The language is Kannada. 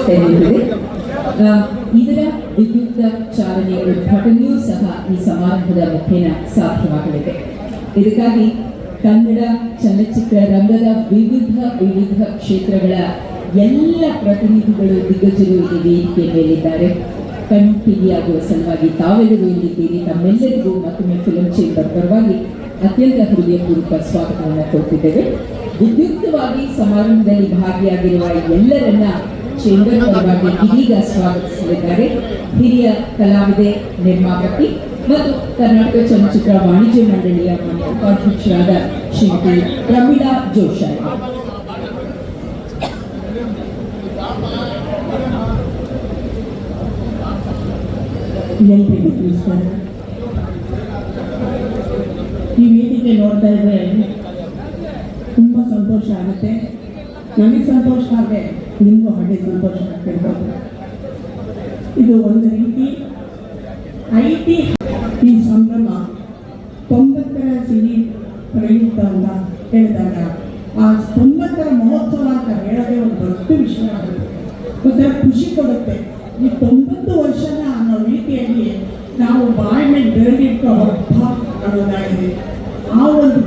ತೆರೆಯುತ್ತದೆ. ಇದರ ವಿದ್ಯುಕ್ತ ಚಾಲನೆ ಉದ್ಘಾಟನೆಯೂ ಸಹ ಈ ಸಮಾರಂಭದ ಮುಖೇನ ಸಾಧ್ಯವಾಗಲಿದೆ. ಇದಕ್ಕಾಗಿ ಕನ್ನಡ ಚಲನಚಿತ್ರ ರಂಗದ ವಿವಿಧ ಕ್ಷೇತ್ರಗಳ ಎಲ್ಲ ಪ್ರತಿನಿಧಿಗಳು ದಿಗ್ಗಜರು ಈ ವೇದಿಕೆ ಮೇಲಿದ್ದಾರೆ. ಕಣ್ಣಿಗೆಯಾಗುವ ಸಲುವಾಗಿ ತಾವೆಲ್ಲರೂ ಇಲ್ಲಿದ್ದೀರಿ. ತಮ್ಮೆಲ್ಲರಿಗೂ ಮತ್ತೊಮ್ಮೆ ಫಿಲ್ಮ್ ಚೇಂಬರ್ ಪರವಾಗಿ ಅತ್ಯಂತ ಹೃದಯಪೂರ್ವಕ ಸ್ವಾಗತವನ್ನು ಕೊಡ್ತಿದ್ದೇವೆ. ವಿದ್ಯುಕ್ತವಾಗಿ ಸಮಾರಂಭದಲ್ಲಿ ಭಾಗಿಯಾಗಿರುವ ಎಲ್ಲರನ್ನ ಚೇಂಬರ್ ಪರವಾಗಿ ಇದೀಗ ಸ್ವಾಗತಿಸಲಿದ್ದಾರೆ ಹಿರಿಯ ಕಲಾವಿದೆ, ನಿರ್ಮಾಪಕಿ ಮತ್ತು ಕರ್ನಾಟಕ ಚಲನಚಿತ್ರ ವಾಣಿಜ್ಯ ಮಂಡಳಿಯ ಉಪಾಧ್ಯಕ್ಷರಾದ ಶ್ರೀಮತಿ ಪ್ರಮೀಳಾ ಜೋಶಾಯಿ. ಎಲ್ರಿಗೂ ನಮಸ್ಕಾರ. ಈ ವೇದಿಕೆ ನೋಡ್ತಾ ಇದ್ರೆ ತುಂಬ ಸಂತೋಷ ಆಗುತ್ತೆ. ನನಗೆ ಸಂತೋಷ ಆದರೆ ನಿಮಗೂ ಹಾಗೆ ಸಂತೋಷ ಆಗ್ತಿರ್ಬೋದು. ಇದು ಒಂದು ರೀತಿ ಈ ಸಂಭ್ರಮ 90ರ ಸಿನಿ ಪ್ರಯುಕ್ತ ಅಂತ ಹೇಳಿದಾಗ ಆ 90ರ ಮಹೋತ್ಸವ ಅಂತ ಹೇಳೋದೇ ಒಂದು ದೊಡ್ಡ ವಿಷಯ ಆಗುತ್ತೆ. ಒಂಥರ ಖುಷಿ ಕೊಡುತ್ತೆ. ಈ 90 ವರ್ಷನ ಅನ್ನೋ ರೀತಿಯಲ್ಲಿ ನಾವು ಬಾಯಿ ಮೇಲೆ ಬೆಳೆದಿಟ್ಟು ಹಬ್ಬ ಅನ್ನೋದಾಗಿದೆ. ಆ ಒಂದು